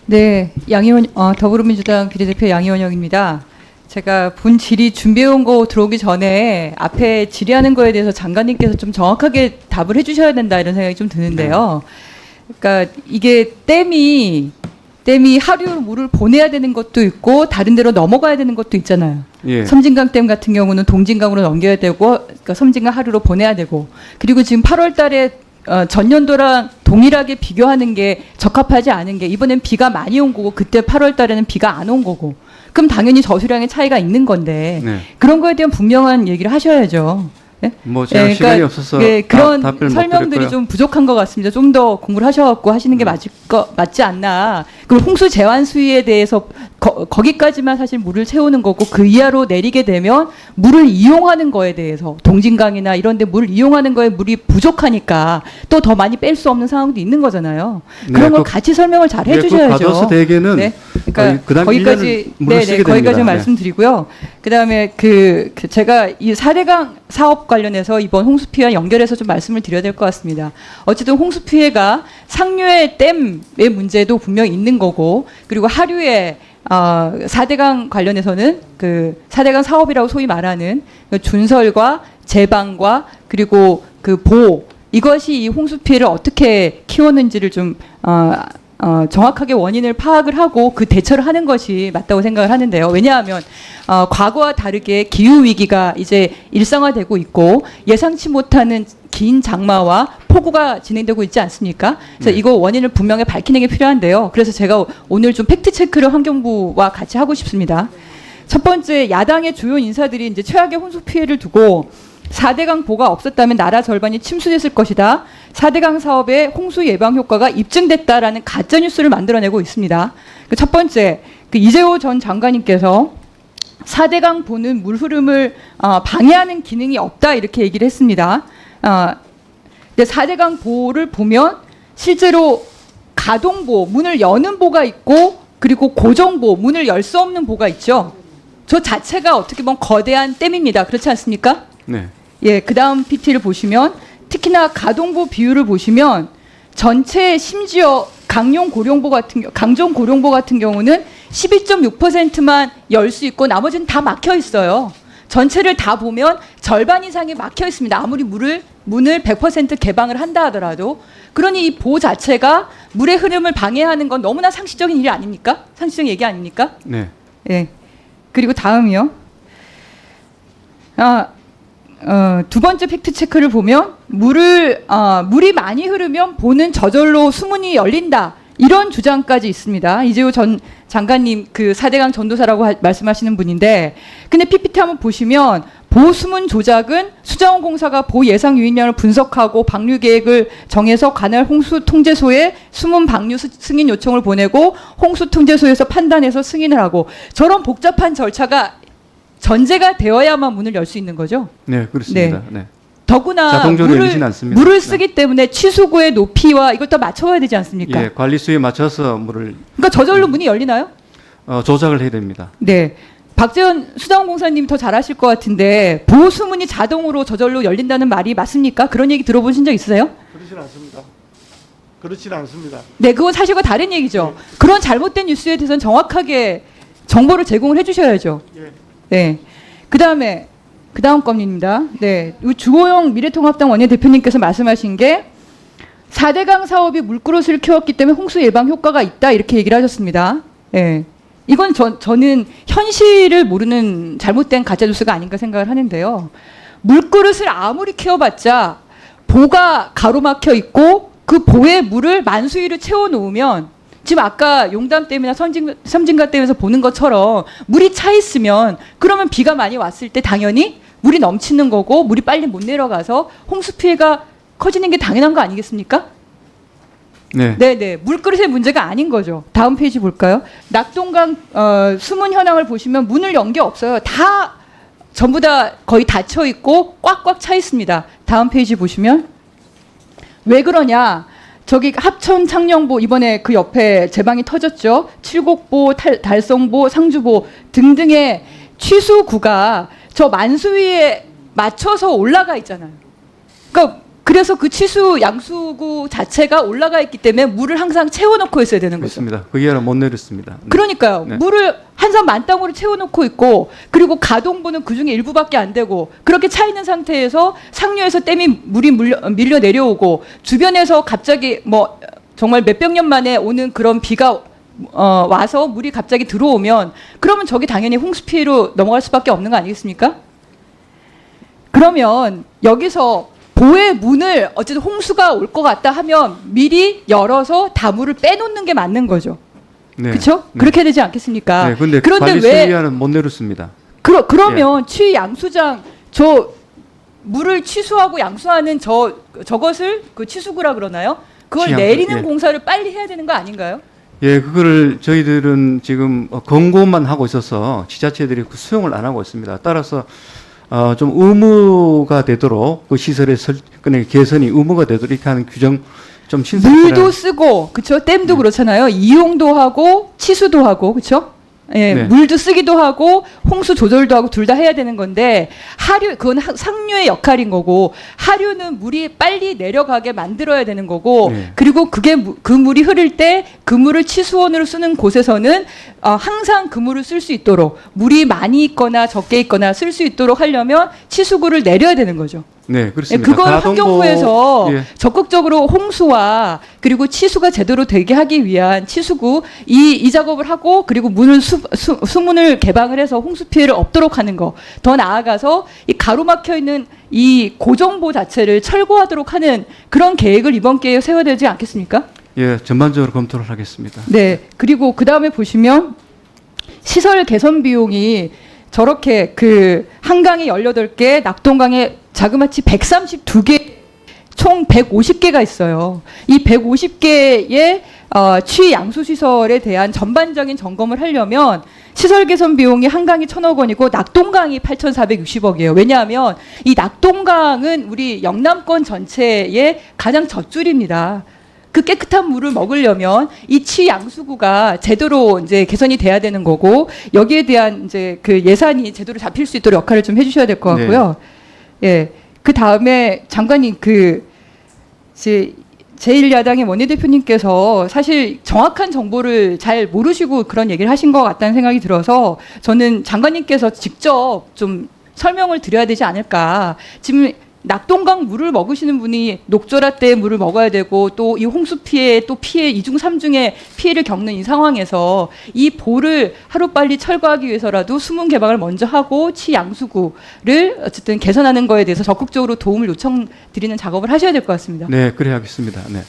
네, 양희원 더불어민주당 비례대표 양희원영입니다. 제가 본 질의 준비해온 거 들어오기 전에 앞에 질의하는 거에 대해서 장관님께서 좀 정확하게 답을 해주셔야 된다 이런 생각이 좀 드는데요. 그러니까 이게 댐이 하류로 물을 보내야 되는 것도 있고 다른 데로 넘어가야 되는 것도 있잖아요. 예. 섬진강 댐 같은 경우는 동진강으로 넘겨야 되고, 그러니까 섬진강 하류로 보내야 되고, 그리고 지금 8월달에 전년도랑 동일하게 비교하는 게 적합하지 않은 게 이번엔 비가 많이 온 거고 그때 8월달에는 비가 안 온 거고 그럼 당연히 저수량의 차이가 있는 건데 네. 그런 거에 대한 분명한 얘기를 하셔야죠. 네? 뭐 제가 네, 시간이 없어서 그런 답변을 못 설명들이 드렸고요. 좀 부족한 것 같습니다. 좀 더 공부를 하셔갖고 하시는 게 맞지 않나. 그리고 홍수 제한 수위에 대해서 거기까지만 사실 물을 채우는 거고 그 이하로 내리게 되면 물을 이용하는 거에 대해서 동진강이나 이런데 물을 이용하는 거에 물이 부족하니까 또 더 많이 뺄 수 없는 상황도 있는 거잖아요. 네, 그런 걸 같이 설명을 잘 해주셔야죠. 과도수 대개는 네. 그러니까 그다음 거기까지 물을 쓰게 거기까지 됩니다. 말씀드리고요. 그다음에 제가 이 4대강 사업 관련해서 이번 홍수 피해와 연결해서 좀 말씀을 드려야 될 것 같습니다. 어쨌든 홍수 피해가 상류의 댐의 문제도 분명히 있는 거고 그리고 하류의 4대강 관련해서는 그 4대강 사업이라고 소위 말하는 그 준설과 제방과 그리고 그 보호 이것이 이 홍수 피해를 어떻게 키웠는지를 좀 정확하게 원인을 파악을 하고 그 대처를 하는 것이 맞다고 생각을 하는데요. 왜냐하면 과거와 다르게 기후 위기가 이제 일상화되고 있고 예상치 못하는 긴 장마와 폭우가 진행되고 있지 않습니까? 그래서 이거 원인을 분명히 밝히는 게 필요한데요. 그래서 제가 오늘 좀 팩트 체크를 환경부와 같이 하고 싶습니다. 첫 번째 야당의 주요 인사들이 이제 최악의 홍수 피해를 두고 4대강 보가 없었다면 나라 절반이 침수됐을 것이다. 4대강 사업의 홍수 예방 효과가 입증됐다라는 가짜 뉴스를 만들어내고 있습니다. 첫 번째, 이재호 전 장관님께서 4대강 보는 물 흐름을 방해하는 기능이 없다 이렇게 얘기를 했습니다. 근데 4대강 보를 보면 실제로 가동보, 문을 여는 보가 있고 그리고 고정보, 문을 열 수 없는 보가 있죠. 저 자체가 어떻게 보면 거대한 댐입니다. 그렇지 않습니까? 네. 예, 그 다음 PT를 보시면 특히나 가동보 비율을 보시면 전체 심지어 강종 고령보 같은 경우는 12.6%만 열 수 있고 나머지는 다 막혀 있어요. 전체를 다 보면 절반 이상이 막혀 있습니다. 아무리 문을 100% 개방을 한다 하더라도. 그러니 이 보 자체가 물의 흐름을 방해하는 건 너무나 상식적인 일이 아닙니까? 상식적인 얘기 아닙니까? 네. 예. 그리고 다음이요. 두 번째 팩트 체크를 보면 물이 많이 흐르면 보는 저절로 수문이 열린다. 이런 주장까지 있습니다. 이재호 전 장관님 그 4대강 전도사라고 말씀하시는 분인데 근데 PPT 한번 보시면 보수문 조작은 수자원공사가 보 예상 유입량을 분석하고 방류 계획을 정해서 관할 홍수통제소에 수문 방류 승인 요청을 보내고 홍수통제소에서 판단해서 승인을 하고 저런 복잡한 절차가 전제가 되어야만 문을 열 수 있는 거죠. 네, 그렇습니다. 네. 더구나 자동적으로 열리진 않습니다. 물을 쓰기 때문에 취수구의 높이와 이걸 다 맞춰야 되지 않습니까? 예, 관리 수에 맞춰서 물을 그러니까 저절로 문이 열리나요? 조작을 해야 됩니다. 네. 박재현 수자원공사님이 더 잘하실 것 같은데 보수문이 자동으로 저절로 열린다는 말이 맞습니까? 그런 얘기 들어보신 적 있으세요? 그렇진 않습니다. 네, 그건 사실과 다른 얘기죠. 그런 잘못된 뉴스에 대해서는 정확하게 정보를 제공을 해주셔야죠. 예. 네. 그 다음 건입니다. 네. 주호영 미래통합당 원내대표님께서 말씀하신 게 4대강 사업이 물그릇을 키웠기 때문에 홍수 예방 효과가 있다 이렇게 얘기를 하셨습니다. 네. 이건 저는 현실을 모르는 잘못된 가짜뉴스가 아닌가 생각을 하는데요. 물그릇을 아무리 키워봤자 보가 가로막혀 있고 그 보에 물을 만수위를 채워놓으면 지금 아까 용담댐이나 섬진강댐에서 보는 것처럼 물이 차 있으면 그러면 비가 많이 왔을 때 당연히 물이 넘치는 거고 물이 빨리 못 내려가서 홍수 피해가 커지는 게 당연한 거 아니겠습니까? 네. 네네. 물그릇의 문제가 아닌 거죠. 다음 페이지 볼까요? 낙동강 수문 현황을 보시면 문을 연 게 없어요. 다 전부 다 거의 닫혀 있고 꽉꽉 차 있습니다. 다음 페이지 보시면 왜 그러냐? 저기 합천 창녕보 이번에 그 옆에 제방이 터졌죠. 칠곡보, 달성보, 상주보 등등의 취수구가 저 만수위에 맞춰서 올라가 있잖아요. 그러니까 그래서 그 치수 양수구 자체가 올라가 있기 때문에 물을 항상 채워놓고 있어야 되는 거죠. 그렇습니다. 그 이하를 못 내렸습니다. 네. 그러니까요. 네. 물을 한산 만땅으로 채워놓고 있고 그리고 가동부는 그중에 일부밖에 안 되고 그렇게 차 있는 상태에서 상류에서 댐이 물이 밀려 내려오고 주변에서 갑자기 뭐 정말 몇백 년 만에 오는 그런 비가 와서 물이 갑자기 들어오면 그러면 저기 당연히 홍수 피해로 넘어갈 수밖에 없는 거 아니겠습니까? 그러면 여기서 보의 문을 어쨌든 홍수가 올 것 같다 하면 미리 열어서 다물을 빼놓는 게 맞는 거죠. 네. 그렇죠? 네. 그렇게 되지 않겠습니까? 네. 근데 그런데 관리실 왜 이하는 못 내렸습니다. 그러면 취 양수장 저 물을 취수하고 양수하는 저것을 그 취수구라 그러나요? 그걸 취양수, 내리는 예. 공사를 빨리 해야 되는 거 아닌가요? 예, 그거를 저희들은 지금 권고만 하고 있어서 지자체들이 그 수용을 안 하고 있습니다. 따라서 좀 의무가 되도록 그 시설의 개선이 의무가 되도록 이렇게 하는 규정 좀 신설해야. 물도 쓰고 그렇죠? 댐도 그렇잖아요. 이용도 하고 치수도 하고 그렇죠? 예, 네. 물도 쓰기도 하고 홍수 조절도 하고 둘 다 해야 되는 건데 하류 그건 상류의 역할인 거고 하류는 물이 빨리 내려가게 만들어야 되는 거고 네. 그리고 그게 그 물이 흐를 때 그 물을 치수원으로 쓰는 곳에서는 항상 그 물을 쓸 수 있도록 물이 많이 있거나 적게 있거나 쓸 수 있도록 하려면 치수구를 내려야 되는 거죠. 네, 예, 그렇습니다. 그걸 환경부에서 예. 적극적으로 홍수와 그리고 치수가 제대로 되게 하기 위한 치수구 이 작업을 하고 그리고 문을 수문을 개방을 해서 홍수 피해를 없도록 하는 거. 더 나아가서 이 가로막혀 있는 이 고정보 자체를 철거하도록 하는 그런 계획을 이번 기회에 세워야 되지 않겠습니까? 예, 전반적으로 검토를 하겠습니다. 네. 그리고 그 다음에 보시면 시설 개선 비용이 저렇게 그 한강에 18개, 낙동강에 자그마치 132개, 총 150개가 있어요. 이 150개의 취 양수 시설에 대한 전반적인 점검을 하려면 시설 개선 비용이 한강이 1,000억 원이고 낙동강이 8,460억이에요. 왜냐하면 이 낙동강은 우리 영남권 전체의 가장 젖줄입니다. 그 깨끗한 물을 먹으려면 이 취양수구가 제대로 이제 개선이 돼야 되는 거고 여기에 대한 이제 그 예산이 제대로 잡힐 수 있도록 역할을 좀 해주셔야 될 것 같고요. 예. 그 다음에 장관님 제1야당의 원내대표님께서 사실 정확한 정보를 잘 모르시고 그런 얘기를 하신 것 같다는 생각이 들어서 저는 장관님께서 직접 좀 설명을 드려야 되지 않을까. 지금 낙동강 물을 먹으시는 분이 녹조라 때 물을 먹어야 되고 또 이 홍수 피해 또 피해 2중 3중의 피해를 겪는 이 상황에서 이 보를 하루빨리 철거하기 위해서라도 수문 개방을 먼저 하고 취양수구를 어쨌든 개선하는 거에 대해서 적극적으로 도움을 요청드리는 작업을 하셔야 될 것 같습니다. 네, 그래 하겠습니다. 네.